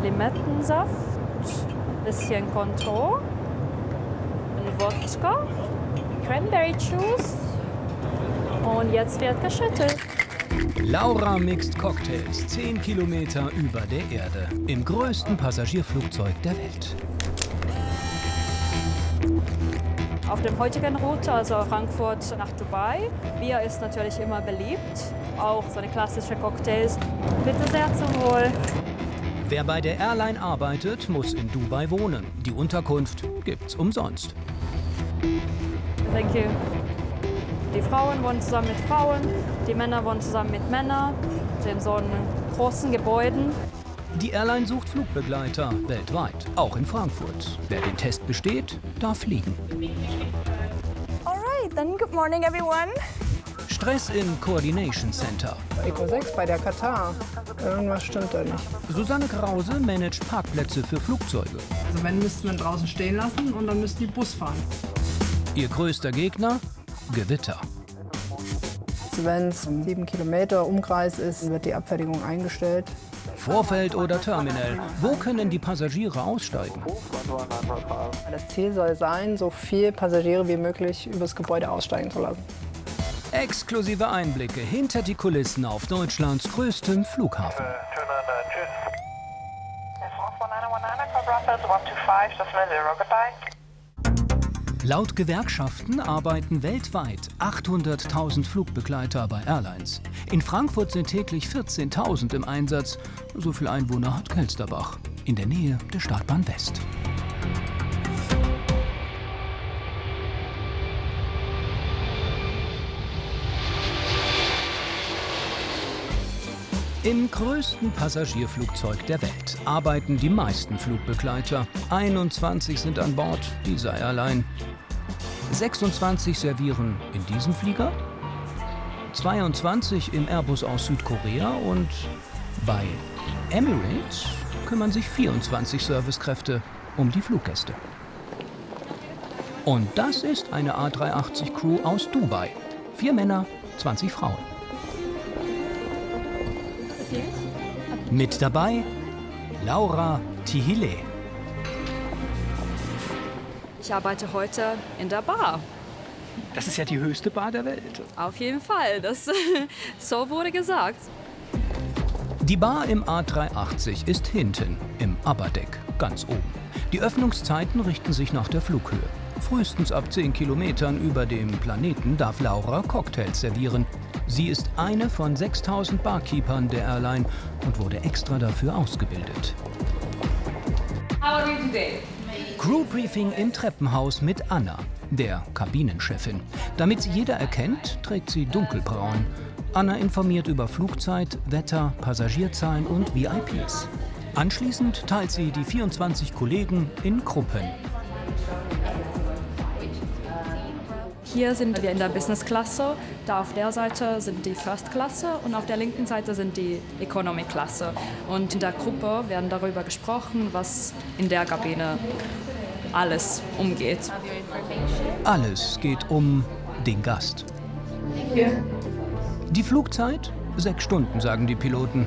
Limettensaft, bisschen Cointreau, ein Wodka, Cranberry Juice und jetzt wird geschüttelt. Laura mixt Cocktails 10 Kilometer über der Erde im größten Passagierflugzeug der Welt. Auf der heutigen Route, also Frankfurt nach Dubai, Bier ist natürlich immer beliebt, auch so eine klassische Cocktails. Bitte sehr zum Wohl. Wer bei der Airline arbeitet, muss in Dubai wohnen. Die Unterkunft gibt's umsonst. Thank you. Die Frauen wohnen zusammen mit Frauen, die Männer wohnen zusammen mit Männern, in so einem großen Gebäuden. Die Airline sucht Flugbegleiter weltweit, auch in Frankfurt. Wer den Test besteht, darf fliegen. Alright, then good morning everyone. Stress im Coordination Center. Eco 6 bei der Katar. Irgendwas stimmt da nicht. Susanne Krause managt Parkplätze für Flugzeuge. Also wenn, müssten wir draußen stehen lassen und dann müssten die Bus fahren. Ihr größter Gegner? Gewitter. Also wenn es 7 Kilometer Umkreis ist, wird die Abfertigung eingestellt. Vorfeld oder Terminal. Wo können die Passagiere aussteigen? Das Ziel soll sein, so viele Passagiere wie möglich übers Gebäude aussteigen zu lassen. Exklusive Einblicke hinter die Kulissen auf Deutschlands größtem Flughafen. Laut Gewerkschaften arbeiten weltweit 800.000 Flugbegleiter bei Airlines. In Frankfurt sind täglich 14.000 im Einsatz. So viel Einwohner hat Kelsterbach, in der Nähe der Startbahn West. Im größten Passagierflugzeug der Welt arbeiten die meisten Flugbegleiter. 21 sind an Bord dieser Airline. 26 servieren in diesem Flieger, 22 im Airbus aus Südkorea und bei Emirates kümmern sich 24 Servicekräfte um die Fluggäste. Und das ist eine A380-Crew aus Dubai. 4 Männer, 20 Frauen. Mit dabei Laura Tihile. Ich arbeite heute in der Bar. Das ist ja die höchste Bar der Welt. Auf jeden Fall, so wurde gesagt. Die Bar im A380 ist hinten, im Upperdeck, ganz oben. Die Öffnungszeiten richten sich nach der Flughöhe. Frühestens ab 10 Kilometern über dem Planeten darf Laura Cocktails servieren. Sie ist eine von 6.000 Barkeepern der Airline und wurde extra dafür ausgebildet. How are you today? Crewbriefing im Treppenhaus mit Anna, der Kabinenchefin. Damit sie jeder erkennt, trägt sie dunkelbraun. Anna informiert über Flugzeit, Wetter, Passagierzahlen und VIPs. Anschließend teilt sie die 24 Kollegen in Gruppen. Hier sind wir in der Business-Klasse, da auf der Seite sind die First-Klasse und auf der linken Seite sind die Economy-Klasse. Und in der Gruppe werden darüber gesprochen, was in der Kabine alles umgeht. Alles geht um den Gast. Die Flugzeit? 6 Stunden, sagen die Piloten.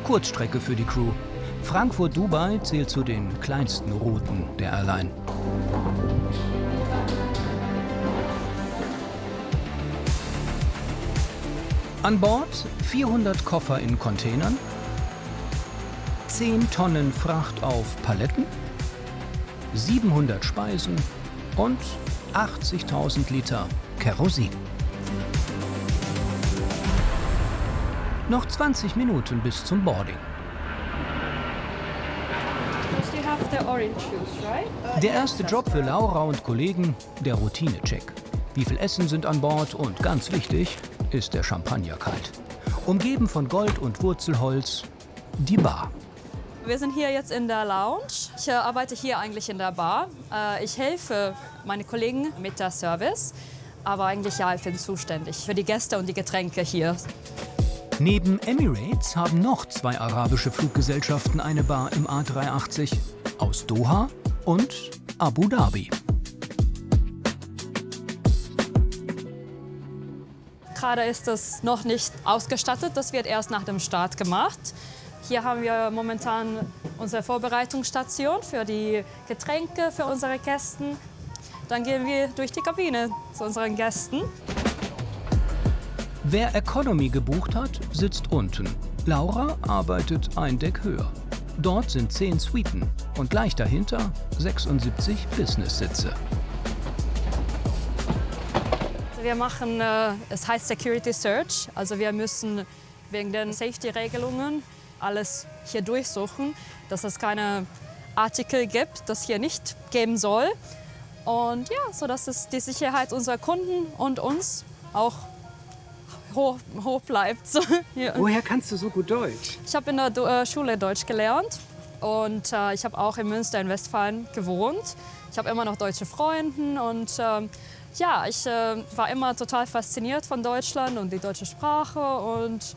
Kurzstrecke für die Crew. Frankfurt-Dubai zählt zu den kleinsten Routen der Airline. An Bord 400 Koffer in Containern, 10 Tonnen Fracht auf Paletten, 700 Speisen und 80.000 Liter Kerosin. Noch 20 Minuten bis zum Boarding. Der erste Job für Laura und Kollegen, der Routinecheck. Wie viel Essen sind an Bord und ganz wichtig, ist der Champagner kalt. Umgeben von Gold und Wurzelholz, die Bar. Wir sind hier jetzt in der Lounge. Ich arbeite hier eigentlich in der Bar. Ich helfe meine Kollegen mit der Service, aber eigentlich ja, ich bin zuständig für die Gäste und die Getränke hier. Neben Emirates haben noch 2 arabische Fluggesellschaften eine Bar im A380 aus Doha und Abu Dhabi. Gerade ist es noch nicht ausgestattet, das wird erst nach dem Start gemacht. Hier haben wir momentan unsere Vorbereitungsstation für die Getränke für unsere Gäste. Dann gehen wir durch die Kabine zu unseren Gästen. Wer Economy gebucht hat, sitzt unten. Laura arbeitet ein Deck höher. Dort sind 10 Suiten und gleich dahinter 76 Business-Sitze. Wir machen, es heißt Security Search, also wir müssen wegen den Safety-Regelungen alles hier durchsuchen, dass es keine Artikel gibt, das hier nicht geben soll. Und ja, so dass es die Sicherheit unserer Kunden und uns auch hoch bleibt. So, ja. Woher kannst du so gut Deutsch? Ich habe in der Schule Deutsch gelernt und ich habe auch in Münster in Westfalen gewohnt. Ich habe immer noch deutsche Freunde und ja, ich war immer total fasziniert von Deutschland und die deutsche Sprache und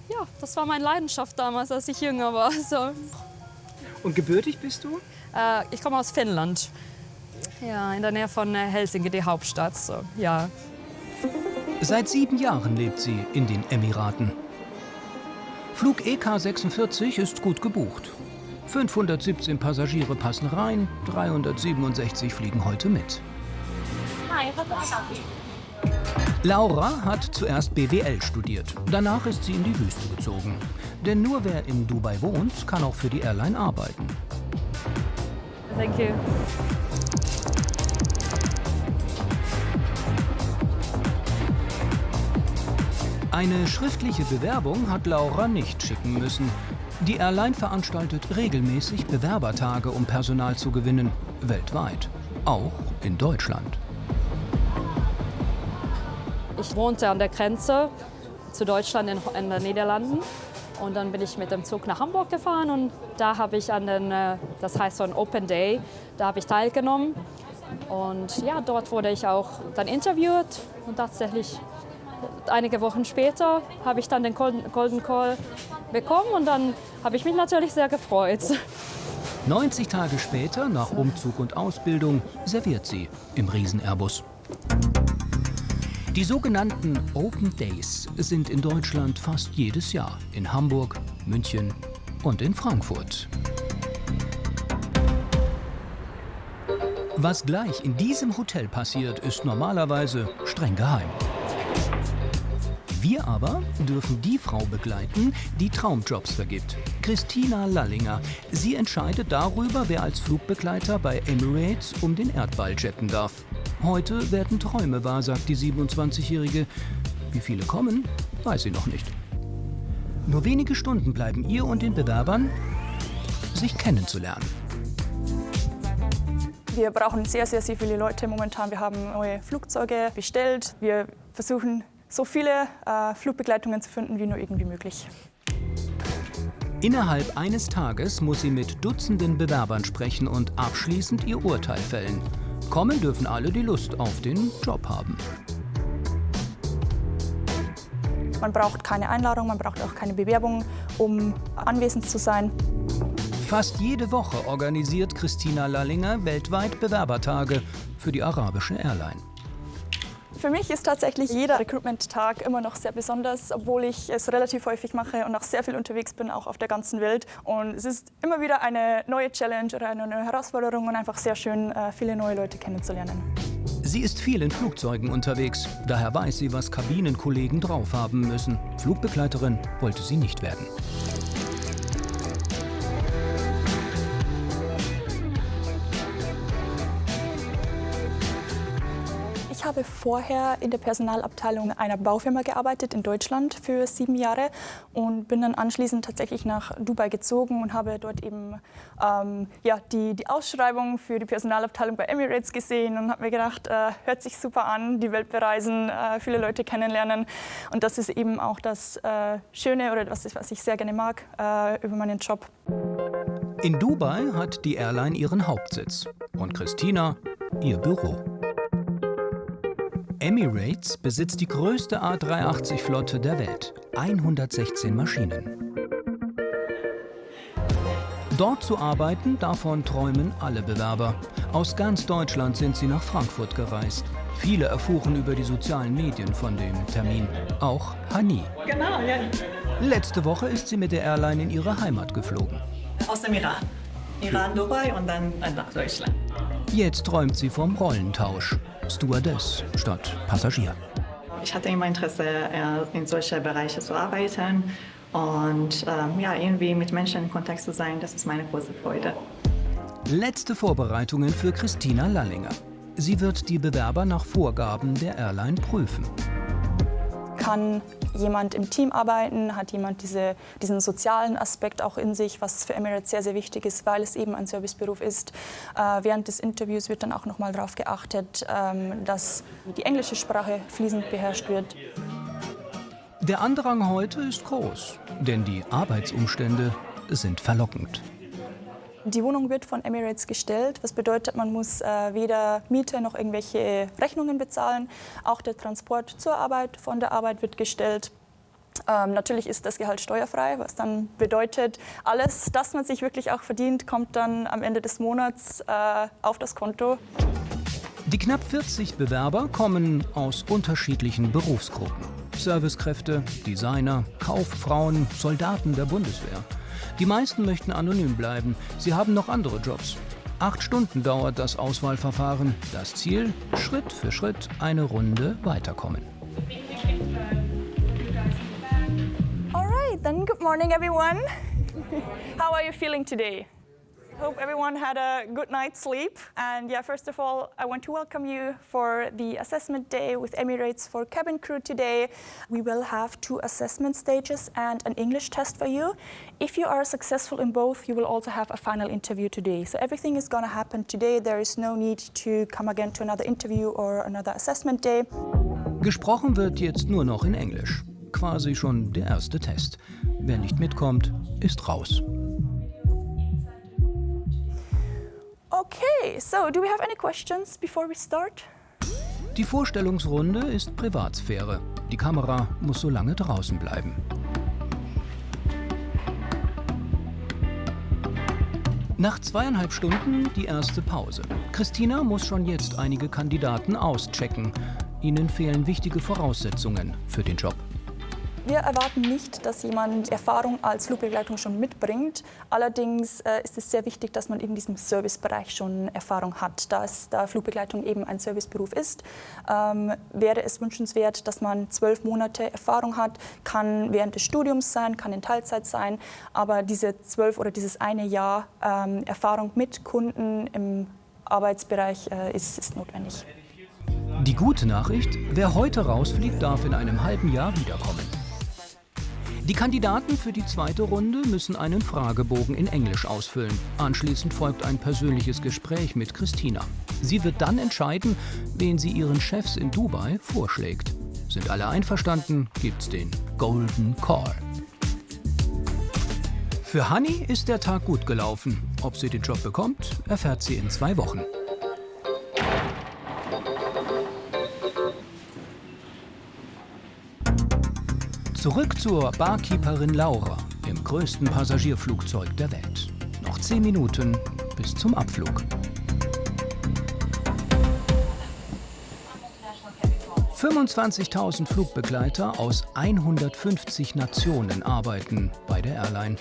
ja, das war meine Leidenschaft damals, als ich jünger war. So. Und gebürtig bist du? Ich komme aus Finnland, ja, in der Nähe von Helsinki, die Hauptstadt. So, ja. Seit 7 Jahren lebt sie in den Emiraten. Flug EK46 ist gut gebucht. 517 Passagiere passen rein, 367 fliegen heute mit. Laura hat zuerst BWL studiert. Danach ist sie in die Wüste gezogen. Denn nur wer in Dubai wohnt, kann auch für die Airline arbeiten. Thank you. Eine schriftliche Bewerbung hat Laura nicht schicken müssen. Die Airline veranstaltet regelmäßig Bewerbertage, um Personal zu gewinnen. Weltweit. Auch in Deutschland. Ich wohnte an der Grenze zu Deutschland in den Niederlanden. Und dann bin ich mit dem Zug nach Hamburg gefahren und da habe ich an den, das heißt so ein Open Day, da habe ich teilgenommen. Und ja, dort wurde ich auch dann interviewt und tatsächlich einige Wochen später habe ich dann den Golden Call bekommen und dann habe ich mich natürlich sehr gefreut. 90 Tage später, nach Umzug und Ausbildung, serviert sie im Riesen-Airbus. Die sogenannten Open Days sind in Deutschland fast jedes Jahr. In Hamburg, München und in Frankfurt. Was gleich in diesem Hotel passiert, ist normalerweise streng geheim. Wir aber dürfen die Frau begleiten, die Traumjobs vergibt. Christina Lallinger. Sie entscheidet darüber, wer als Flugbegleiter bei Emirates um den Erdball jetten darf. Heute werden Träume wahr, sagt die 27-Jährige. Wie viele kommen, weiß sie noch nicht. Nur wenige Stunden bleiben ihr und den Bewerbern, sich kennenzulernen. Wir brauchen sehr viele Leute momentan. Wir haben neue Flugzeuge bestellt. Wir versuchen, so viele Flugbegleitungen zu finden, wie nur irgendwie möglich. Innerhalb eines Tages muss sie mit Dutzenden Bewerbern sprechen und abschließend ihr Urteil fällen. Kommen dürfen alle, die Lust auf den Job haben. Man braucht keine Einladung, man braucht auch keine Bewerbung, um anwesend zu sein. Fast jede Woche organisiert Christina Lallinger weltweit Bewerbertage für die arabische Airline. Für mich ist tatsächlich jeder Recruitment-Tag immer noch sehr besonders, obwohl ich es relativ häufig mache und auch sehr viel unterwegs bin, auch auf der ganzen Welt. Und es ist immer wieder eine neue Challenge oder eine neue Herausforderung und einfach sehr schön, viele neue Leute kennenzulernen. Sie ist viel in Flugzeugen unterwegs. Daher weiß sie, was Kabinenkollegen drauf haben müssen. Flugbegleiterin wollte sie nicht werden. Ich habe vorher in der Personalabteilung einer Baufirma gearbeitet in Deutschland für 7 Jahre und bin dann anschließend tatsächlich nach Dubai gezogen und habe dort eben die Ausschreibung für die Personalabteilung bei Emirates gesehen und habe mir gedacht, hört sich super an, die Welt bereisen, viele Leute kennenlernen und das ist eben auch das Schöne oder was ich sehr gerne mag über meinen Job. In Dubai hat die Airline ihren Hauptsitz und Christina ihr Büro. Emirates besitzt die größte A380-Flotte der Welt, 116 Maschinen. Dort zu arbeiten, davon träumen alle Bewerber. Aus ganz Deutschland sind sie nach Frankfurt gereist. Viele erfuhren über die sozialen Medien von dem Termin. Auch Hani. Genau, ja. Letzte Woche ist sie mit der Airline in ihre Heimat geflogen. Aus dem Iran. Iran, Dubai und dann nach Deutschland. Jetzt träumt sie vom Rollentausch. Stewardess statt Passagier. Ich hatte immer Interesse, in solchen Bereichen zu arbeiten und irgendwie mit Menschen in Kontakt zu sein, das ist meine große Freude. Letzte Vorbereitungen für Christina Lallinger. Sie wird die Bewerber nach Vorgaben der Airline prüfen. Kann jemand im Team arbeiten? Hat jemand diesen sozialen Aspekt auch in sich, was für Emirates sehr, sehr wichtig ist, weil es eben ein Serviceberuf ist. Während des Interviews wird dann auch noch mal darauf geachtet, dass die englische Sprache fließend beherrscht wird. Der Andrang heute ist groß, denn die Arbeitsumstände sind verlockend. Die Wohnung wird von Emirates gestellt, was bedeutet, man muss weder Miete noch irgendwelche Rechnungen bezahlen. Auch der Transport zur Arbeit, von der Arbeit wird gestellt. Natürlich ist das Gehalt steuerfrei, was dann bedeutet, alles, das man sich wirklich auch verdient, kommt dann am Ende des Monats auf das Konto. Die knapp 40 Bewerber kommen aus unterschiedlichen Berufsgruppen. Servicekräfte, Designer, Kauffrauen, Soldaten der Bundeswehr. Die meisten möchten anonym bleiben. Sie haben noch andere Jobs. 8 Stunden dauert das Auswahlverfahren. Das Ziel: Schritt für Schritt eine Runde weiterkommen. All right, then good morning everyone. How are you feeling today? Hope everyone had a good night's sleep. And yeah, first of all, I want to welcome you for the assessment day with Emirates for cabin crew today. We will have 2 assessment stages and an English test for you. If you are successful in both, you will also have a final interview today. So everything is going to happen today. There is no need to come again to another interview or another assessment day. Gesprochen wird jetzt nur noch in Englisch. Quasi schon der erste Test. Wer nicht mitkommt, ist raus. Okay, so do we have any questions before we start? Die Vorstellungsrunde ist Privatsphäre. Die Kamera muss so lange draußen bleiben. Nach 2,5 Stunden die erste Pause. Christina muss schon jetzt einige Kandidaten auschecken. Ihnen fehlen wichtige Voraussetzungen für den Job. Wir erwarten nicht, dass jemand Erfahrung als Flugbegleitung schon mitbringt. Allerdings ist es sehr wichtig, dass man in diesem Servicebereich schon Erfahrung hat. Da Flugbegleitung eben ein Serviceberuf ist, wäre es wünschenswert, dass man 12 Monate Erfahrung hat. Kann während des Studiums sein, kann in Teilzeit sein. Aber diese 12 oder dieses eine Jahr Erfahrung mit Kunden im Arbeitsbereich ist notwendig. Die gute Nachricht: Wer heute rausfliegt, darf in einem halben Jahr wiederkommen. Die Kandidaten für die zweite Runde müssen einen Fragebogen in Englisch ausfüllen. Anschließend folgt ein persönliches Gespräch mit Christina. Sie wird dann entscheiden, wen sie ihren Chefs in Dubai vorschlägt. Sind alle einverstanden, gibt's den Golden Call. Für Hani ist der Tag gut gelaufen. Ob sie den Job bekommt, erfährt sie in 2 Wochen. Zurück zur Barkeeperin Laura im größten Passagierflugzeug der Welt. Noch 10 Minuten bis zum Abflug. 25.000 Flugbegleiter aus 150 Nationen arbeiten bei der Airline.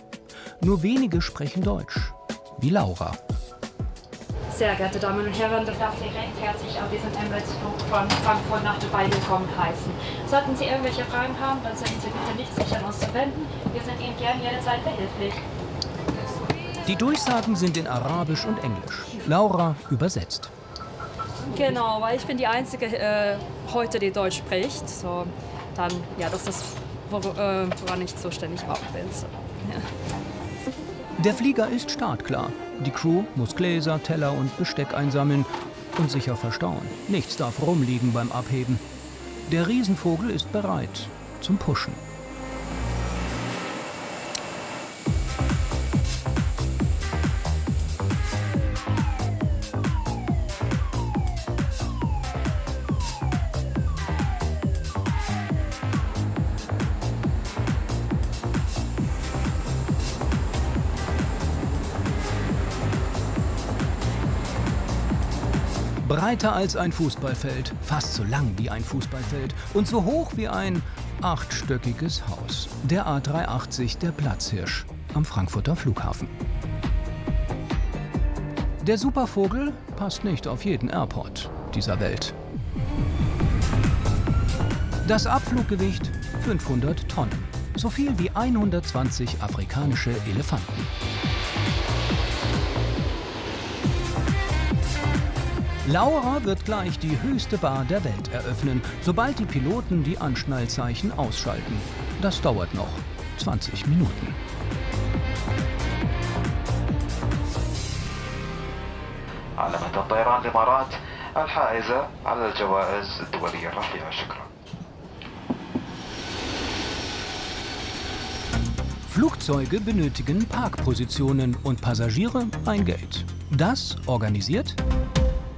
Nur wenige sprechen Deutsch, wie Laura. Sehr geehrte Damen und Herren, ich darf Sie recht herzlich auf diesen Emirates-Flug von Frankfurt nach Dubai willkommen heißen. Sollten Sie irgendwelche Fragen haben, dann sollten Sie bitte nicht sich an uns zu wenden. Wir sind Ihnen gern jederzeit behilflich. Die Durchsagen sind in Arabisch und Englisch. Laura übersetzt. Genau, weil ich bin die Einzige heute, die Deutsch spricht. So, dann, ja, das ist, woran ich zuständig auch bin. So, ja. Der Flieger ist startklar. Die Crew muss Gläser, Teller und Besteck einsammeln und sicher verstauen. Nichts darf rumliegen beim Abheben. Der Riesenvogel ist bereit zum Pushen. Breiter als ein Fußballfeld, fast so lang wie ein Fußballfeld und so hoch wie ein 8-stöckiges Haus. Der A380, der Platzhirsch am Frankfurter Flughafen. Der Supervogel passt nicht auf jeden Airport dieser Welt. Das Abfluggewicht 500 Tonnen. So viel wie 120 afrikanische Elefanten. Laura wird gleich die höchste Bar der Welt eröffnen, sobald die Piloten die Anschnallzeichen ausschalten. Das dauert noch 20 Minuten. علامة الطيران الإمارات الحائزة على الجوائز الدولية الرفيعة. شكرا. Flugzeuge benötigen Parkpositionen und Passagiere ein Gate. Das organisiert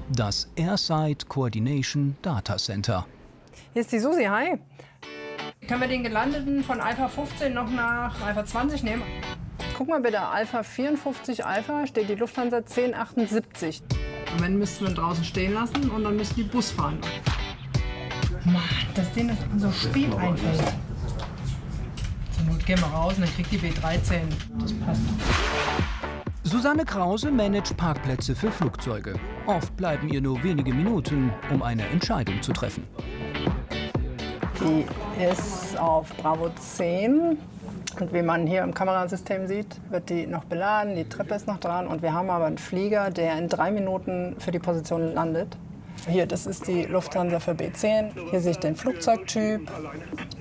das Airside Coordination Data Center. Hier ist die Susi, hi. Können wir den Gelandeten von Alpha 15 noch nach Alpha 20 nehmen? Guck mal bitte, Alpha 54 Alpha steht die Lufthansa 1078. Und wenn müssten wir draußen stehen lassen und dann müssen die Bus fahren. Mann, dass denen das so spät einfällt. Zur Not gehen wir raus und dann kriegt die B13. Das passt. Susanne Krause managt Parkplätze für Flugzeuge. Oft bleiben ihr nur wenige Minuten, um eine Entscheidung zu treffen. Die ist auf Bravo 10. Und wie man hier im Kamerasystem sieht, wird die noch beladen, die Treppe ist noch dran. Und wir haben aber einen Flieger, der in 3 Minuten für die Position landet. Hier, das ist die Lufthansa für B10. Hier sehe ich den Flugzeugtyp.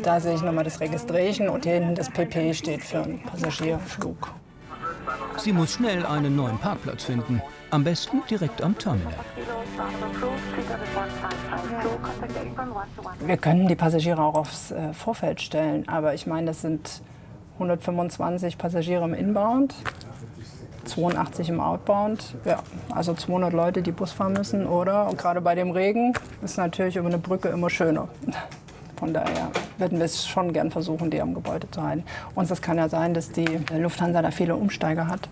Da sehe ich nochmal das Registration und hier hinten das PP steht für einen Passagierflug. Sie muss schnell einen neuen Parkplatz finden. Am besten direkt am Terminal. Wir können die Passagiere auch aufs Vorfeld stellen, aber ich meine, das sind 125 Passagiere im Inbound, 82 im Outbound. Ja, also 200 Leute, die Bus fahren müssen, oder? Und gerade bei dem Regen ist natürlich über eine Brücke immer schöner. Von daher würden wir es schon gern versuchen, die am Gebäude zu halten. Und es kann ja sein, dass die Lufthansa da viele Umsteiger hat.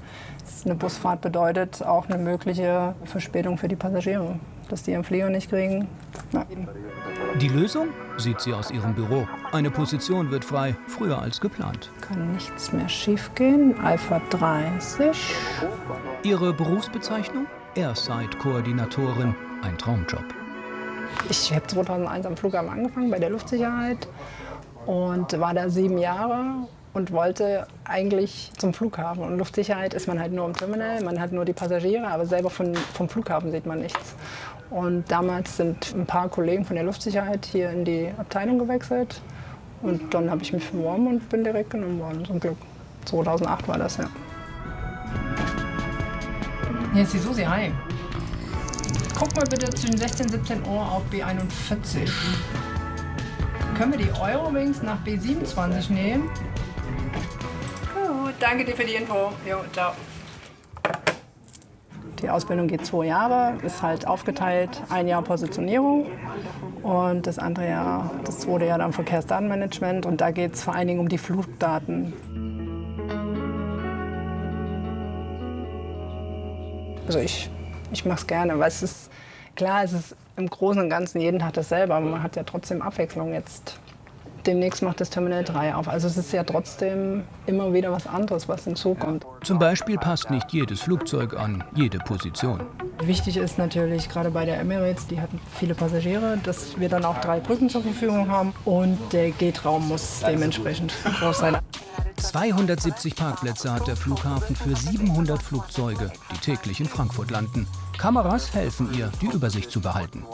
Eine Busfahrt bedeutet auch eine mögliche Verspätung für die Passagiere, dass die ihren Flieger nicht kriegen. Ja. Die Lösung sieht sie aus ihrem Büro. Eine Position wird frei, früher als geplant. Kann nichts mehr schiefgehen. Alpha 30. Ihre Berufsbezeichnung? Airside-Koordinatorin. Ein Traumjob. Ich habe 2001 am Flughafen angefangen bei der Luftsicherheit und war da 7 Jahre und wollte eigentlich zum Flughafen. Und Luftsicherheit ist man halt nur im Terminal, man hat nur die Passagiere, aber selber vom Flughafen sieht man nichts. Und damals sind ein paar Kollegen von der Luftsicherheit hier in die Abteilung gewechselt. Und dann habe ich mich beworben und bin direkt genommen worden, zum Glück. 2008 war das, ja. Hier ist die Susi, hi. Guck mal bitte zwischen 16 und 17 Uhr auf B41. Können wir die Eurowings nach B27 nehmen? Gut, danke dir für die Info. Jo, ciao. Die Ausbildung geht 2 Jahre, ist halt aufgeteilt, 1 Jahr Positionierung und das andere Jahr, das 2. Jahr dann Verkehrsdatenmanagement und da geht es vor allen Dingen um die Flugdaten. Also ich mache es gerne, weil es ist klar, es ist im Großen und Ganzen jeden Tag dasselbe, aber man hat ja trotzdem Abwechslung jetzt. Demnächst macht das Terminal 3 auf. Also es ist ja trotzdem immer wieder was anderes, was hinzukommt. Zum Beispiel passt nicht jedes Flugzeug an jede Position. Wichtig ist natürlich, gerade bei der Emirates, die hatten viele Passagiere, dass wir dann auch 3 Brücken zur Verfügung haben und der Gatraum muss dementsprechend groß sein. 270 Parkplätze hat der Flughafen für 700 Flugzeuge, die täglich in Frankfurt landen. Kameras helfen ihr, die Übersicht zu behalten.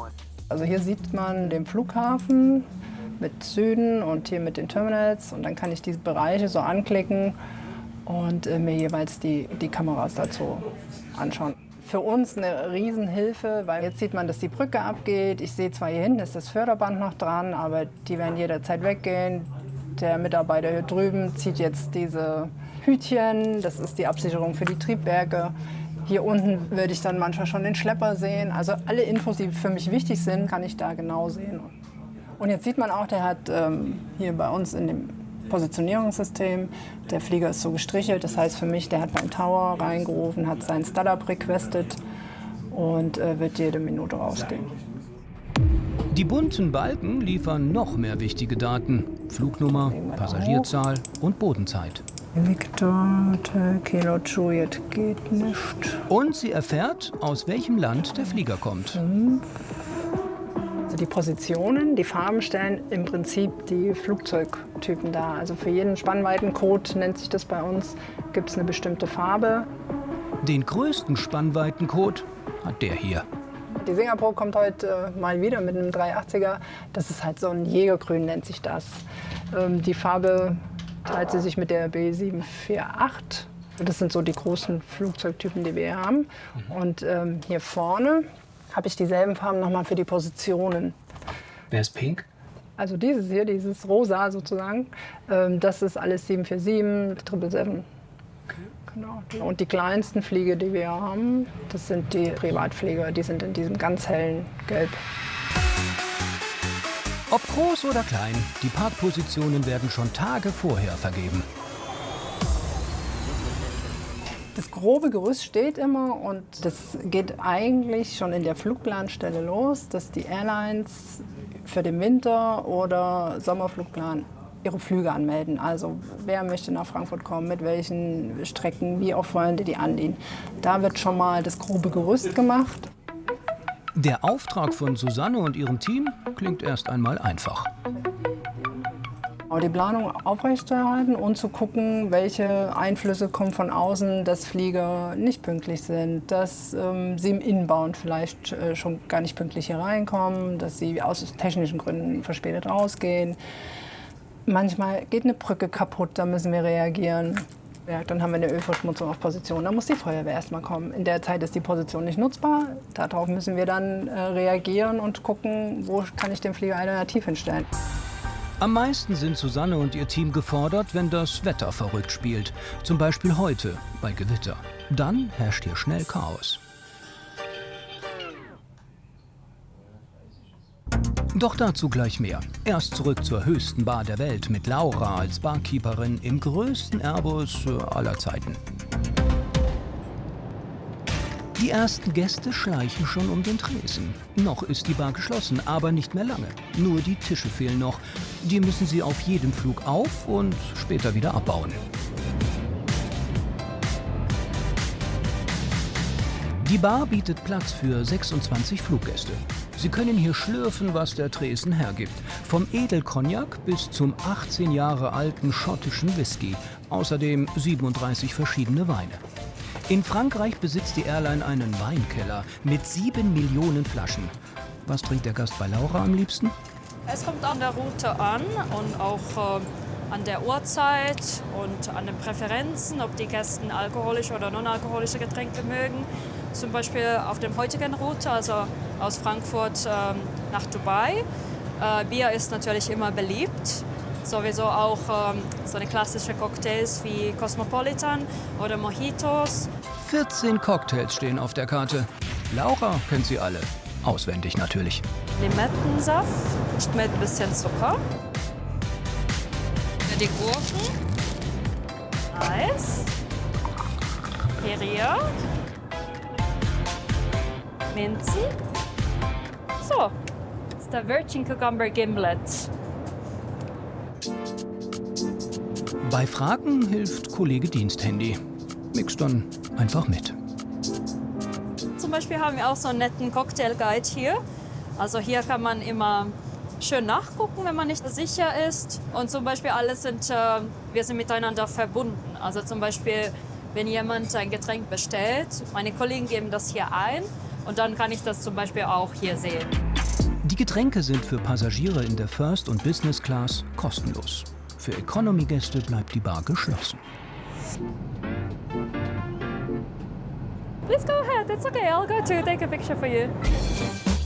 Also hier sieht man den Flughafen mit Süden und hier mit den Terminals und dann kann ich diese Bereiche so anklicken und mir jeweils die Kameras dazu anschauen. Für uns eine Riesenhilfe, weil jetzt sieht man, dass die Brücke abgeht. Ich sehe zwar hier hinten ist das Förderband noch dran, aber die werden jederzeit weggehen. Der Mitarbeiter hier drüben zieht jetzt diese Hütchen, das ist die Absicherung für die Triebwerke. Hier unten würde ich dann manchmal schon den Schlepper sehen. Also alle Infos, die für mich wichtig sind, kann ich da genau sehen. Und jetzt sieht man auch, der hat hier bei uns in dem Positionierungssystem, der Flieger ist so gestrichelt. Das heißt für mich, der hat beim Tower reingerufen, hat seinen Startup requested und wird jede Minute rausgehen. Die bunten Balken liefern noch mehr wichtige Daten. Flugnummer, Passagierzahl und Bodenzeit. Victor, Kilo Juliet geht nicht. Und sie erfährt, aus welchem Land der Flieger kommt. Also die Positionen, die Farben stellen im Prinzip die Flugzeugtypen dar. Also für jeden Spannweitencode, nennt sich das bei uns, gibt es eine bestimmte Farbe. Den größten Spannweitencode hat der hier. Die Singapore kommt heute mal wieder mit einem 380er. Das ist halt so ein Jägergrün, nennt sich das. Die Farbe teilt sie sich mit der B748. Das sind so die großen Flugzeugtypen, die wir hier haben. Und hier vorne habe ich dieselben Farben nochmal für die Positionen. Wer ist pink? Also dieses hier, dieses Rosa sozusagen, das ist alles 747, 777. Genau. Und die kleinsten Flieger, die wir haben, das sind die Privatflieger. Die sind in diesem ganz hellen Gelb. Ob groß oder klein, die Parkpositionen werden schon Tage vorher vergeben. Das grobe Gerüst steht immer und das geht eigentlich schon in der Flugplanstelle los, dass die Airlines für den Winter- oder Sommerflugplan ihre Flüge anmelden. Also wer möchte nach Frankfurt kommen, mit welchen Strecken, wie auch wollen die andienen. Da wird schon mal das grobe Gerüst gemacht. Der Auftrag von Susanne und ihrem Team klingt erst einmal einfach. Die Planung aufrechterhalten und zu gucken, welche Einflüsse kommen von außen, dass Flieger nicht pünktlich sind, dass sie im Inbound vielleicht schon gar nicht pünktlich hier reinkommen, dass sie aus technischen Gründen verspätet rausgehen. Manchmal geht eine Brücke kaputt, da müssen wir reagieren. Ja, dann haben wir eine Ölverschmutzung auf Position, da muss die Feuerwehr erst mal kommen. In der Zeit ist die Position nicht nutzbar, darauf müssen wir dann reagieren und gucken, wo kann ich den Flieger alternativ hinstellen. Am meisten sind Susanne und ihr Team gefordert, wenn das Wetter verrückt spielt. Zum Beispiel heute bei Gewitter. Dann herrscht hier schnell Chaos. Doch dazu gleich mehr. Erst zurück zur höchsten Bar der Welt mit Laura als Barkeeperin im größten Airbus aller Zeiten. Die ersten Gäste schleichen schon um den Tresen. Noch ist die Bar geschlossen, aber nicht mehr lange. Nur die Tische fehlen noch. Die müssen sie auf jedem Flug auf und später wieder abbauen. Die Bar bietet Platz für 26 Fluggäste. Sie können hier schlürfen, was der Tresen hergibt. Vom Edelcognac bis zum 18 Jahre alten schottischen Whisky. Außerdem 37 verschiedene Weine. In Frankreich besitzt die Airline einen Weinkeller mit 7 Millionen Flaschen. Was trinkt der Gast bei Laura am liebsten? Es kommt an der Route an und auch an der Uhrzeit und an den Präferenzen, ob die Gäste alkoholische oder non-alkoholische Getränke mögen. Zum Beispiel auf der heutigen Route, also aus Frankfurt nach Dubai. Bier ist natürlich immer beliebt. Sowieso auch so eine klassische Cocktails wie Cosmopolitan oder Mojitos. 14 Cocktails stehen auf der Karte. Laura kennt sie alle. Auswendig natürlich. Limettensaft mit ein bisschen Zucker. Die Gurken. Eis. Perrier. Minzen. So, das ist der Virgin Cucumber Gimlet. Bei Fragen hilft Kollege Diensthandy. Mixt dann einfach mit. Zum Beispiel haben wir auch so einen netten Cocktail-Guide hier. Also hier kann man immer schön nachgucken, wenn man nicht sicher ist. Und zum Beispiel wir sind miteinander verbunden. Also zum Beispiel, wenn jemand ein Getränk bestellt, meine Kollegen geben das hier ein und dann kann ich das zum Beispiel auch hier sehen. Die Getränke sind für Passagiere in der First- und Business Class kostenlos. Für Economy-Gäste bleibt die Bar geschlossen. Please go ahead, it's okay, I'll go to take a picture for you.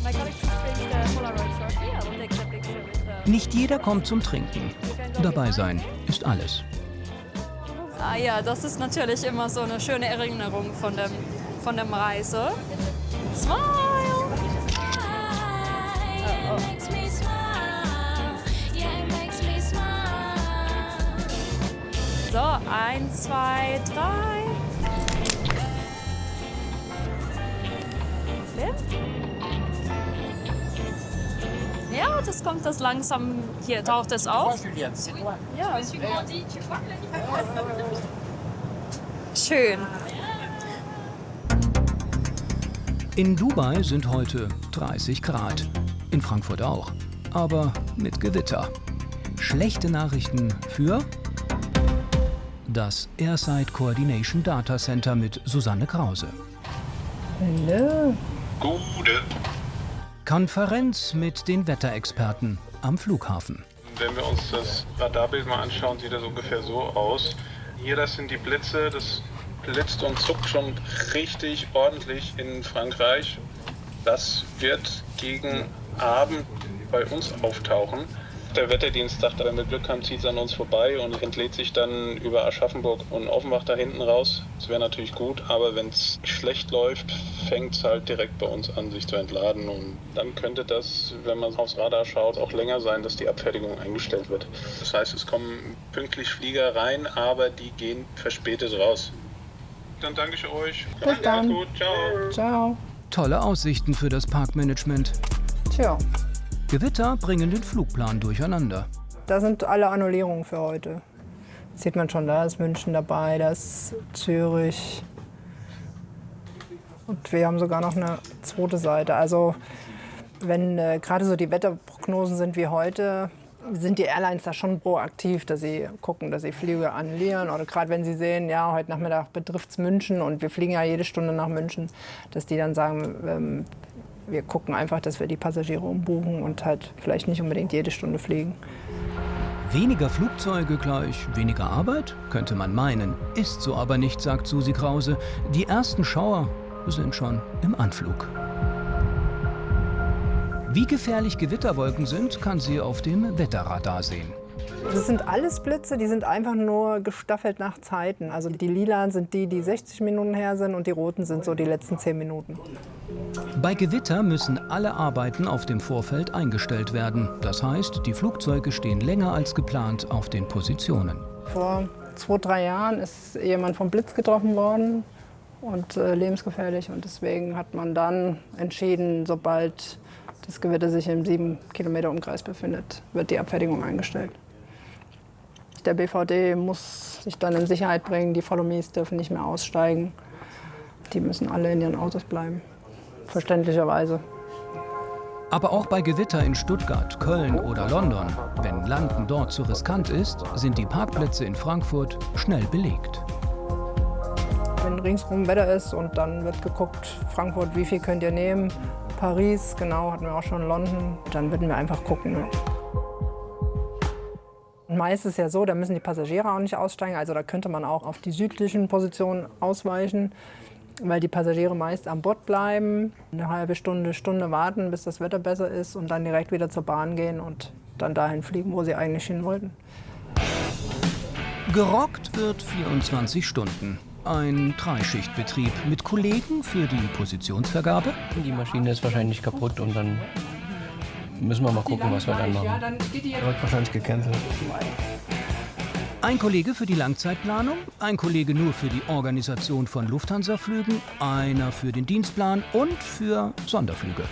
My colleague just brings the Polaroid shortly, I will take the picture with the... Nicht jeder kommt zum Trinken. Dabei sein ist alles. Ah ja, das ist natürlich immer so eine schöne Erinnerung von dem Reise. Smile! Oh, oh. So, 1, 2, 3. es kommt das langsam, hier taucht es auf. Ja. Schön. In Dubai sind heute 30 Grad. In Frankfurt auch. Aber mit Gewitter. Schlechte Nachrichten für das Airside Coordination Data Center mit Susanne Krause. Hallo. Gute. Konferenz mit den Wetterexperten am Flughafen. Wenn wir uns das Radarbild mal anschauen, sieht das ungefähr so aus. Hier, das sind die Blitze, das blitzt und zuckt schon richtig ordentlich in Frankreich. Das wird gegen Abend bei uns auftauchen. Der Wetterdienst sagt, wenn wir Glück haben, zieht es an uns vorbei und entlädt sich dann über Aschaffenburg und Offenbach da hinten raus. Das wäre natürlich gut, aber wenn es schlecht läuft, fängt es halt direkt bei uns an, sich zu entladen. Und dann könnte das, wenn man aufs Radar schaut, auch länger sein, dass die Abfertigung eingestellt wird. Das heißt, es kommen pünktlich Flieger rein, aber die gehen verspätet raus. Dann danke ich euch. Bis dann. Gut, ciao. Ciao. Tolle Aussichten für das Parkmanagement. Tja, Gewitter bringen den Flugplan durcheinander. da sind alle Annullierungen für heute. Das sieht man schon, da ist München dabei, da ist Zürich. Und wir haben sogar noch eine zweite Seite. Also wenn gerade so die Wetterprognosen sind wie heute, sind die Airlines da schon proaktiv, dass sie gucken, dass sie Flüge annullieren. Oder gerade wenn sie sehen, ja, heute Nachmittag betrifft es München und wir fliegen ja jede Stunde nach München, dass die dann sagen, wir gucken einfach, dass wir die Passagiere umbuchen und halt vielleicht nicht unbedingt jede Stunde fliegen. Weniger Flugzeuge gleich weniger Arbeit, könnte man meinen. Ist so aber nicht, sagt Susi Krause. Die ersten Schauer sind schon im Anflug. Wie gefährlich Gewitterwolken sind, kann sie auf dem Wetterradar sehen. Das sind alles Blitze, die sind einfach nur gestaffelt nach Zeiten. Also die lilanen sind die 60 Minuten her sind und die roten sind so die letzten 10 Minuten. Bei Gewitter müssen alle Arbeiten auf dem Vorfeld eingestellt werden. Das heißt, die Flugzeuge stehen länger als geplant auf den Positionen. Vor 2-3 Jahren ist jemand vom Blitz getroffen worden und lebensgefährlich. Und deswegen hat man dann entschieden, sobald das Gewitter sich im 7 Kilometer Umkreis befindet, wird die Abfertigung eingestellt. Der BVD muss sich dann in Sicherheit bringen, die Follow-Me's dürfen nicht mehr aussteigen. Die müssen alle in ihren Autos bleiben, verständlicherweise. Aber auch bei Gewitter in Stuttgart, Köln oder London, wenn Landen dort zu riskant ist, sind die Parkplätze in Frankfurt schnell belegt. Wenn ringsrum Wetter ist und dann wird geguckt, Frankfurt, wie viel könnt ihr nehmen? Paris, genau, hatten wir auch schon London. Dann würden wir einfach gucken. Und meist ist es ja so, da müssen die Passagiere auch nicht aussteigen. Also da könnte man auch auf die südlichen Positionen ausweichen, weil die Passagiere meist an Bord bleiben, eine halbe Stunde, Stunde warten, bis das Wetter besser ist und dann direkt wieder zur Bahn gehen und dann dahin fliegen, wo sie eigentlich hin wollten. Gerockt wird 24 Stunden. Ein Dreischichtbetrieb mit Kollegen für die Positionsvergabe. Die Maschine ist wahrscheinlich kaputt und dann müssen wir mal gucken, was wir dann machen. Wird wahrscheinlich gecancelt. Ein Kollege für die Langzeitplanung, ein Kollege nur für die Organisation von Lufthansa-Flügen, einer für den Dienstplan und für Sonderflüge.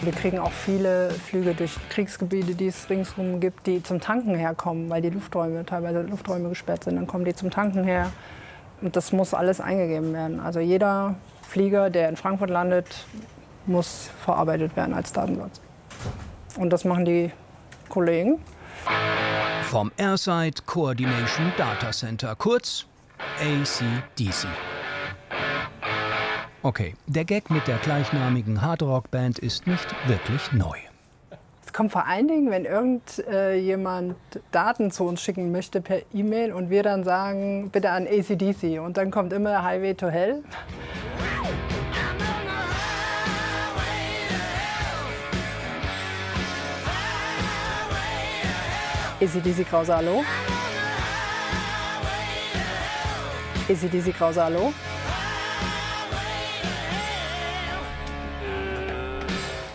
Wir kriegen auch viele Flüge durch Kriegsgebiete, die es ringsherum gibt, die zum Tanken herkommen, weil die teilweise Lufträume gesperrt sind. Dann kommen die zum Tanken her und das muss alles eingegeben werden. Also jeder Flieger, der in Frankfurt landet, muss verarbeitet werden als Datensatz. Und das machen die Kollegen. Vom Airside Coordination Data Center, kurz ACDC. Okay, der Gag mit der gleichnamigen Hardrock-Band ist nicht wirklich neu. Es kommt vor allen Dingen, wenn irgendjemand Daten zu uns schicken möchte per E-Mail und wir dann sagen, bitte an ACDC. Und dann kommt immer Highway to Hell. ACDC Krause, hallo? ACDC Krause, hallo?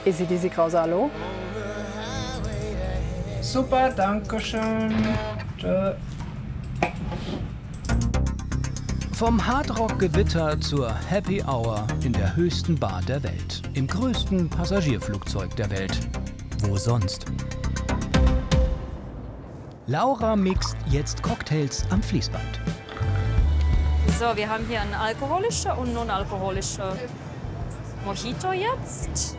ACDC Krause, hallo? Super, danke schön. Tschö. Vom Hardrock-Gewitter zur Happy Hour in der höchsten Bar der Welt. Im größten Passagierflugzeug der Welt. Wo sonst? Laura mixt jetzt Cocktails am Fließband. So, wir haben hier einen alkoholischen und non-alkoholischen Mojito jetzt.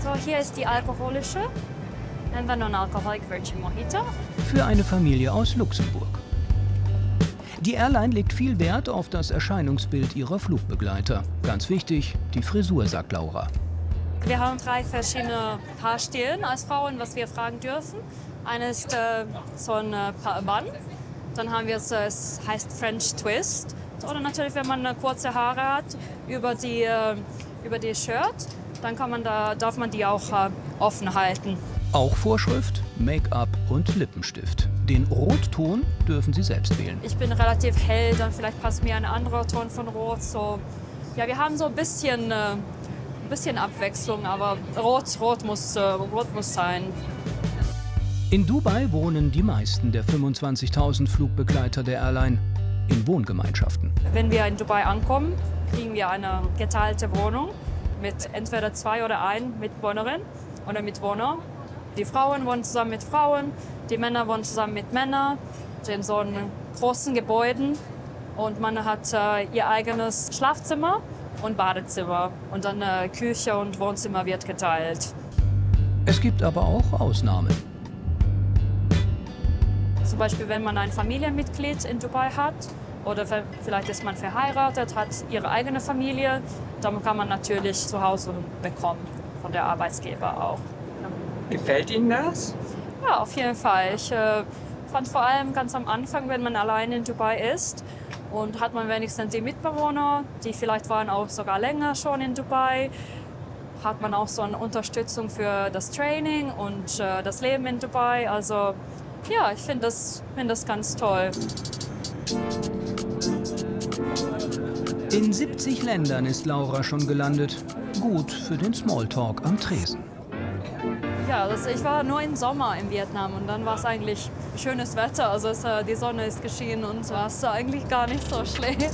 So, hier ist die alkoholische. And the non-alcoholic Virgin Mojito. Für eine Familie aus Luxemburg. Die Airline legt viel Wert auf das Erscheinungsbild ihrer Flugbegleiter. Ganz wichtig, die Frisur, sagt Laura. Wir haben 3 verschiedene Haarstilen als Frauen, was wir fragen dürfen. Eine ist so ein Bun. Dann haben wir es heißt French Twist. Oder natürlich, wenn man kurze Haare hat über die Shirt, dann darf man die auch offen halten. Auch Vorschrift, Make-up und Lippenstift. Den Rotton dürfen Sie selbst wählen. Ich bin relativ hell, dann vielleicht passt mir ein anderer Ton von Rot. So. Ja, wir haben so ein bisschen Abwechslung, aber Rot muss sein. In Dubai wohnen die meisten der 25.000 Flugbegleiter der Airline in Wohngemeinschaften. Wenn wir in Dubai ankommen, kriegen wir eine geteilte Wohnung mit entweder 2 oder 1 Mitbewohnerin oder Mitbewohner. Die Frauen wohnen zusammen mit Frauen, die Männer wohnen zusammen mit Männern in so einem großen Gebäuden. Und man hat ihr eigenes Schlafzimmer und Badezimmer. Und dann Küche und Wohnzimmer wird geteilt. Es gibt aber auch Ausnahmen. Zum Beispiel, wenn man ein Familienmitglied in Dubai hat oder vielleicht ist man verheiratet, hat ihre eigene Familie, dann kann man natürlich zu Hause bekommen, von der Arbeitsgeber auch. Gefällt Ihnen das? Ja, auf jeden Fall. Ich fand vor allem ganz am Anfang, wenn man allein in Dubai ist und hat man wenigstens die Mitbewohner, die vielleicht waren auch sogar länger schon in Dubai, hat man auch so eine Unterstützung für das Training und das Leben in Dubai. Also ja, ich finde das ganz toll. In 70 Ländern ist Laura schon gelandet. Gut für den Smalltalk am Tresen. Ja, ich war nur im Sommer in Vietnam und dann war es eigentlich schönes Wetter. Also die Sonne ist geschienen und war es eigentlich gar nicht so schlecht.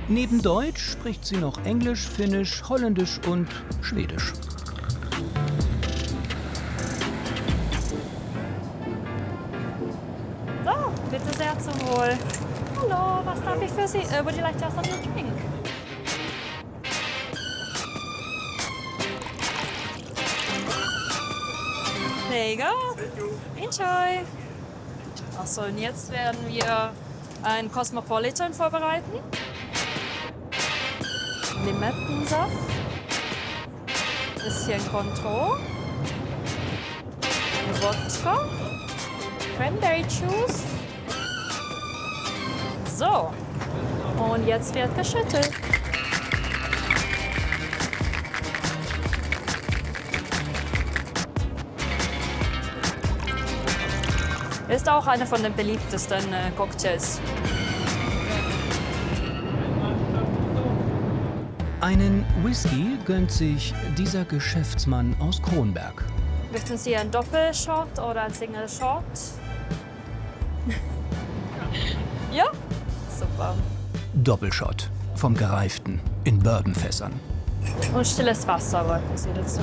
Neben Deutsch spricht sie noch Englisch, Finnisch, Holländisch und Schwedisch. So, bitte sehr zum Wohl. Hallo, was darf ich für Sie? Would you like to have something to drink? There you go. Enjoy. Achso, und jetzt werden wir einen Cosmopolitan vorbereiten. Limettensaft. Bisschen Cointreau. Wodka. Cranberry Juice. So. Und jetzt wird geschüttelt. Ist auch einer von den beliebtesten Cocktails. Einen Whisky gönnt sich dieser Geschäftsmann aus Kronberg. Möchten Sie einen Doppelshot oder einen Single Shot? Ja? Super. Doppelshot vom Gereiften in Bourbonfässern. Und stilles Wasser wollten Sie dazu.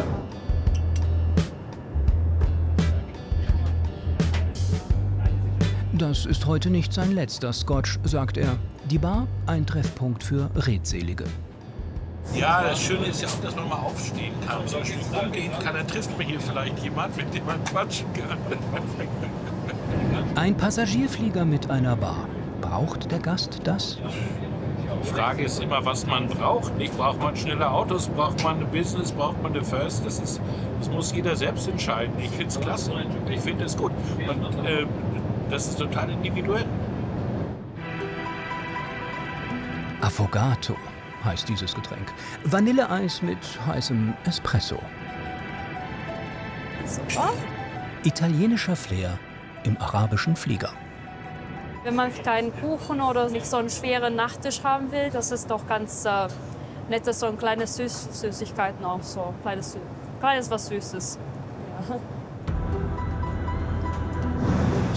Das ist heute nicht sein letzter Scotch, sagt er. Die Bar, ein Treffpunkt für Redselige. Ja, das Schöne ist ja auch, dass man mal aufstehen kann. So schön rumgehen kann, dann trifft man hier vielleicht jemand, mit dem man quatschen kann. Ein Passagierflieger mit einer Bar. Braucht der Gast das? Die Frage ist immer, was man braucht. Nicht braucht man schnelle Autos, braucht man eine Business, braucht man eine First. Das muss jeder selbst entscheiden. Ich finde es klasse. Ich finde es gut. Und das ist total individuell. Affogato heißt dieses Getränk. Vanilleeis mit heißem Espresso. Super. Italienischer Flair im arabischen Flieger. Wenn man keinen Kuchen oder nicht so einen schweren Nachtisch haben will, das ist doch ganz nett, so ein kleines Süßigkeiten auch so. Kleines was Süßes. Ja.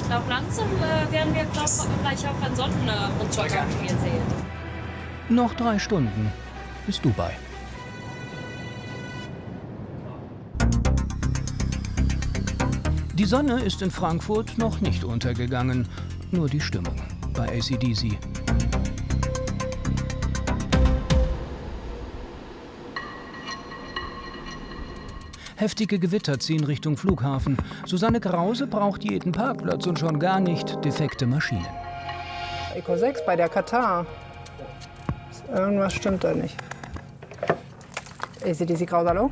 Ich glaube, langsam werden wir gleich auch einen Sonnenuntergang hier sehen. Noch 3 Stunden bis Dubai. Die Sonne ist in Frankfurt noch nicht untergegangen, nur die Stimmung bei AC/DC. Heftige Gewitter ziehen Richtung Flughafen. Susanne Krause braucht jeden Parkplatz und schon gar nicht defekte Maschinen. Eco 6 bei der Katar. Irgendwas stimmt da nicht. AC/DC Krause, hallo?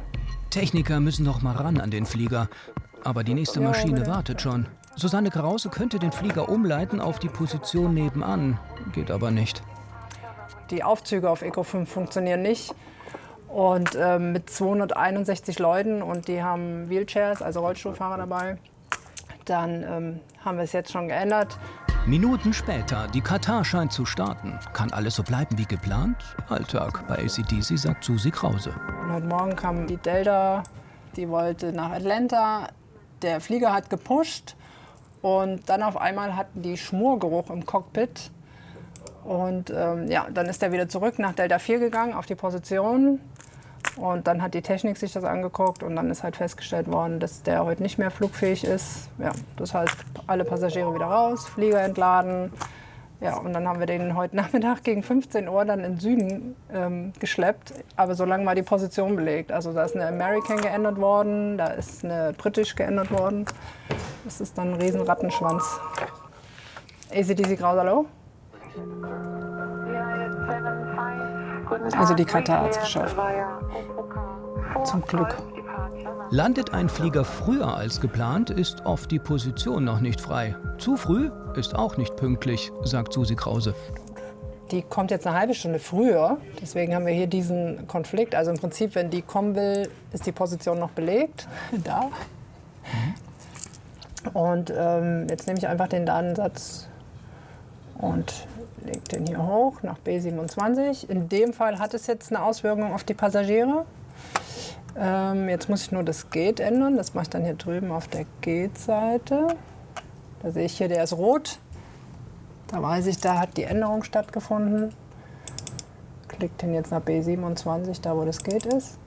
Techniker müssen noch mal ran an den Flieger. Aber die nächste Maschine wartet schon. Susanne Krause könnte den Flieger umleiten auf die Position nebenan. Geht aber nicht. Die Aufzüge auf Eco 5 funktionieren nicht. Und mit 261 Leuten und die haben Wheelchairs, also Rollstuhlfahrer dabei. Dann haben wir es jetzt schon geändert. Minuten später, die Katar scheint zu starten. Kann alles so bleiben wie geplant? Alltag bei AC/DC, sagt Susi Krause. Und heute Morgen kam die Delta, die wollte nach Atlanta. Der Flieger hat gepusht und dann auf einmal hatten die Schmorgeruch im Cockpit. Und dann ist er wieder zurück nach Delta 4 gegangen auf die Position. Und dann hat die Technik sich das angeguckt und dann ist halt festgestellt worden, dass der heute nicht mehr flugfähig ist. Ja, das heißt, alle Passagiere wieder raus, Flieger entladen. Ja, und dann haben wir den heute Nachmittag gegen 15 Uhr dann in den Süden geschleppt. Aber so lange war die Position belegt. Also da ist eine American geändert worden, da ist eine British geändert worden. Das ist dann ein riesen Rattenschwanz. AC/DC Krause, hallo? Also die Katar hat es geschafft. Zum Glück. Landet ein Flieger früher als geplant, ist oft die Position noch nicht frei. Zu früh ist auch nicht pünktlich, sagt Susi Krause. Die kommt jetzt eine halbe Stunde früher, deswegen haben wir hier diesen Konflikt. Also im Prinzip, wenn die kommen will, ist die Position noch belegt. Da. Und jetzt nehme ich einfach den Datensatz und lege den hier hoch nach B27. In dem Fall hat es jetzt eine Auswirkung auf die Passagiere. Jetzt muss ich nur das Gate ändern. Das mache ich dann hier drüben auf der Gate-Seite. Da sehe ich hier, der ist rot. Da weiß ich, da hat die Änderung stattgefunden. Klickt den jetzt nach B27, da wo das Gate ist.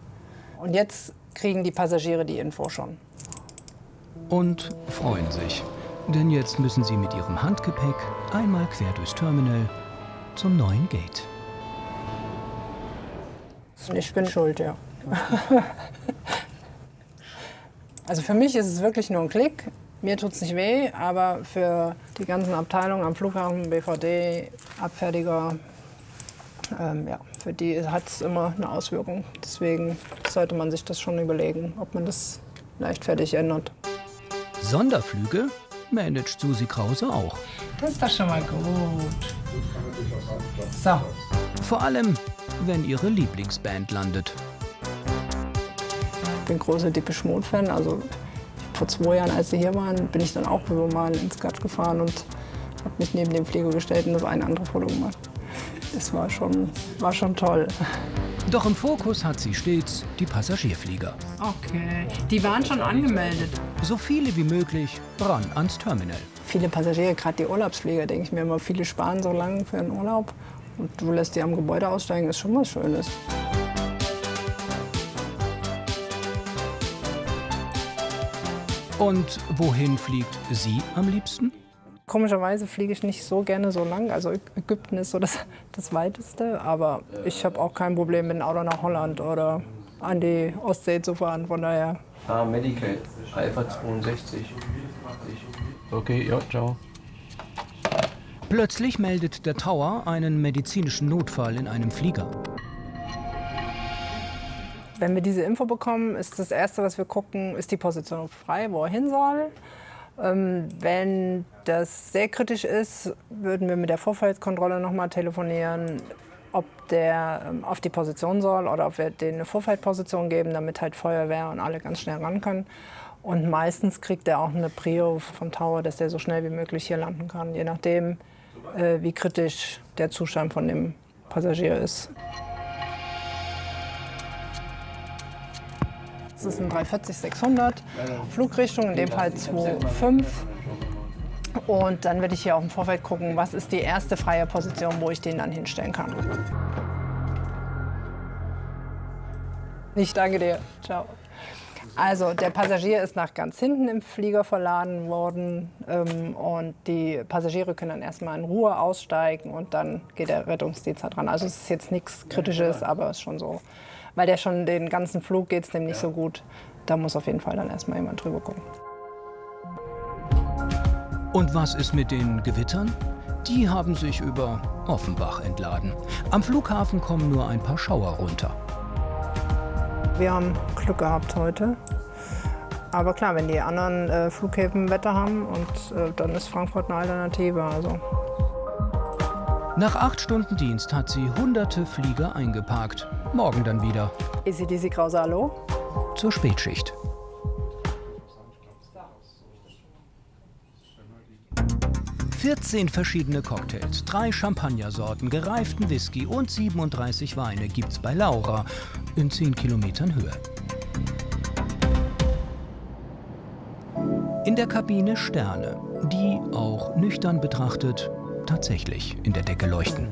Und jetzt kriegen die Passagiere die Info schon. Und freuen sich. Denn jetzt müssen sie mit ihrem Handgepäck einmal quer durchs Terminal zum neuen Gate. Ich bin schuld, ja. Also für mich ist es wirklich nur ein Klick. Mir tut es nicht weh, aber für die ganzen Abteilungen am Flughafen, BVD, Abfertiger, für die hat es immer eine Auswirkung. Deswegen sollte man sich das schon überlegen, ob man das leichtfertig ändert. Sonderflüge managt Susi Krause auch. Das ist doch schon mal gut. So. Vor allem, wenn ihre Lieblingsband landet. Ich bin großer Depeche Mode-Fan. Also vor 2 Jahren, als sie hier waren, bin ich dann auch mal ins Gat gefahren und habe mich neben dem Flieger gestellt und das eine andere Foto gemacht. Das war schon toll. Doch im Fokus hat sie stets die Passagierflieger. Okay, die waren schon angemeldet. So viele wie möglich ran ans Terminal. Viele Passagiere, gerade die Urlaubsflieger, denke ich mir immer, viele sparen so lange für einen Urlaub. Und du lässt die am Gebäude aussteigen, ist schon was Schönes. Und wohin fliegt sie am liebsten? Komischerweise fliege ich nicht so gerne so lang. Also Ägypten ist so das Weiteste. Aber ich habe auch kein Problem, mit dem Auto nach Holland oder an die Ostsee zu fahren. Von daher. Medical, Alpha 62. Okay, ja, ciao. Plötzlich meldet der Tower einen medizinischen Notfall in einem Flieger. Wenn wir diese Info bekommen, ist das Erste, was wir gucken, ist die Position frei, wo er hin soll. Wenn das sehr kritisch ist, würden wir mit der Vorfeldkontrolle noch mal telefonieren, ob der auf die Position soll oder ob wir denen eine Vorfeldposition geben, damit halt Feuerwehr und alle ganz schnell ran können. Und meistens kriegt er auch eine Prio vom Tower, dass der so schnell wie möglich hier landen kann, je nachdem, wie kritisch der Zustand von dem Passagier ist. Das ist ein 340-600, Flugrichtung, in dem Fall 2,5. Und dann werde ich hier auch im Vorfeld gucken, was ist die erste freie Position, wo ich den dann hinstellen kann. Ich danke dir. Ciao. Also der Passagier ist nach ganz hinten im Flieger verladen worden und die Passagiere können dann erstmal in Ruhe aussteigen und dann geht der Rettungsdienst da dran. Also es ist jetzt nichts Kritisches, aber es ist schon so. Weil der schon den ganzen Flug geht es dem nicht so gut. Da muss auf jeden Fall dann erstmal jemand drüber gucken. Und was ist mit den Gewittern? Die haben sich über Offenbach entladen. Am Flughafen kommen nur ein paar Schauer runter. Wir haben Glück gehabt heute. Aber klar, wenn die anderen Flughäfen Wetter haben, und dann ist Frankfurt eine Alternative. Also. Nach 8 Stunden Dienst hat sie hunderte Flieger eingeparkt. Morgen dann wieder. ACDC Krause, hallo? Zur Spätschicht. ...14 verschiedene Cocktails, 3 Champagnersorten, gereiften Whisky und 37 Weine gibt's bei Laura in 10 Kilometern Höhe. In der Kabine Sterne, die auch nüchtern betrachtet tatsächlich in der Decke leuchten.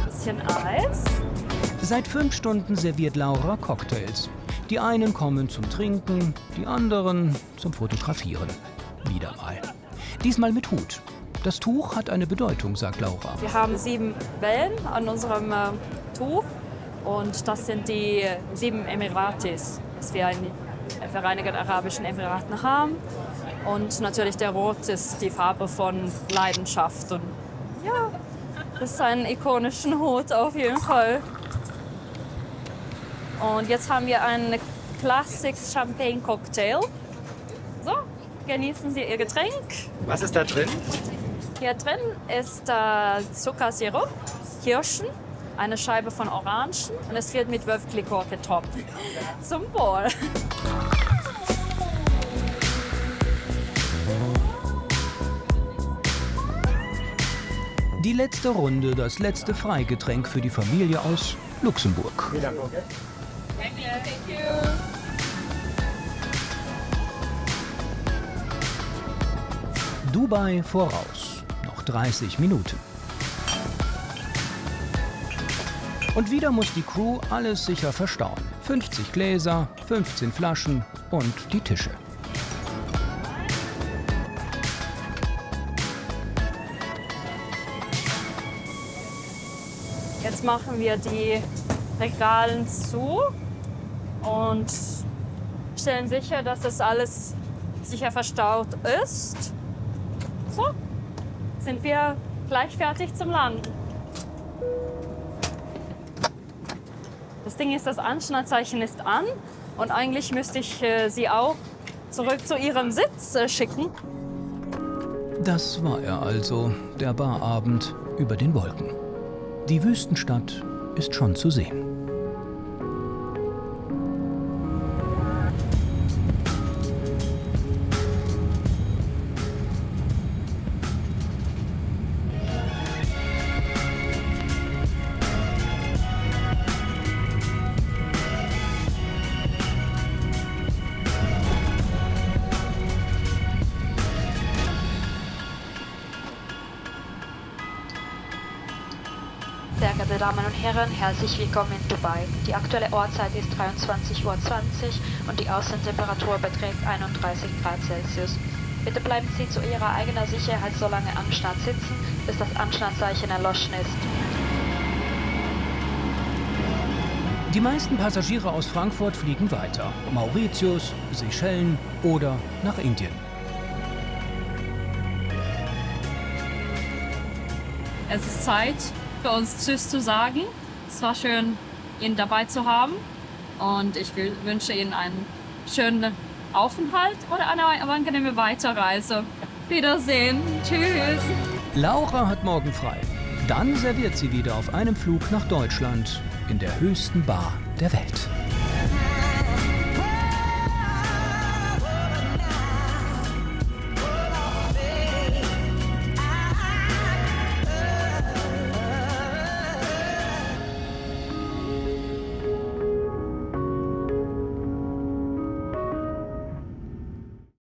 Bisschen Eis. Seit 5 Stunden serviert Laura Cocktails. Die einen kommen zum Trinken, die anderen zum Fotografieren. Wieder mal. Diesmal mit Hut. Das Tuch hat eine Bedeutung, sagt Laura. Wir haben 7 Wellen an unserem Tuch und das sind die 7 Emiratis, das wir in den Vereinigten Arabischen Emiraten haben. Und natürlich der Rot ist die Farbe von Leidenschaft. Und ja, das ist ein ikonischen Hut auf jeden Fall. Und jetzt haben wir einen Classics Champagne Cocktail. So, genießen Sie Ihr Getränk. Was ist da drin? Hier drin ist Zuckersirup, Kirschen, eine Scheibe von Orangen und es wird mit Wölflikör getoppt. Zum Wohl! Die letzte Runde, das letzte Freigetränk für die Familie aus Luxemburg. Dubai voraus. Noch 30 Minuten. Und wieder muss die Crew alles sicher verstauen. 50 Gläser, 15 Flaschen und die Tische. Jetzt machen wir die Regalen zu und stellen sicher, dass das alles sicher verstaut ist. So, sind wir gleich fertig zum Landen. Das Ding ist, das Anschnallzeichen ist an und eigentlich müsste ich sie auch zurück zu ihrem Sitz schicken. Das war er also, der Barabend über den Wolken. Die Wüstenstadt ist schon zu sehen. Sehr geehrte Damen und Herren, herzlich willkommen in Dubai. Die aktuelle Ortszeit ist 23:20 Uhr und die Außentemperatur beträgt 31 Grad Celsius. Bitte bleiben Sie zu Ihrer eigenen Sicherheit so lange am Start sitzen, bis das Anschnallzeichen erloschen ist. Die meisten Passagiere aus Frankfurt fliegen weiter. Mauritius, Seychellen oder nach Indien. Es ist Zeit für uns Tschüss zu sagen. Es war schön, ihn dabei zu haben und ich wünsche Ihnen einen schönen Aufenthalt oder eine angenehme Weiterreise. Wiedersehen. Tschüss. Laura hat morgen frei. Dann serviert sie wieder auf einem Flug nach Deutschland in der höchsten Bar der Welt.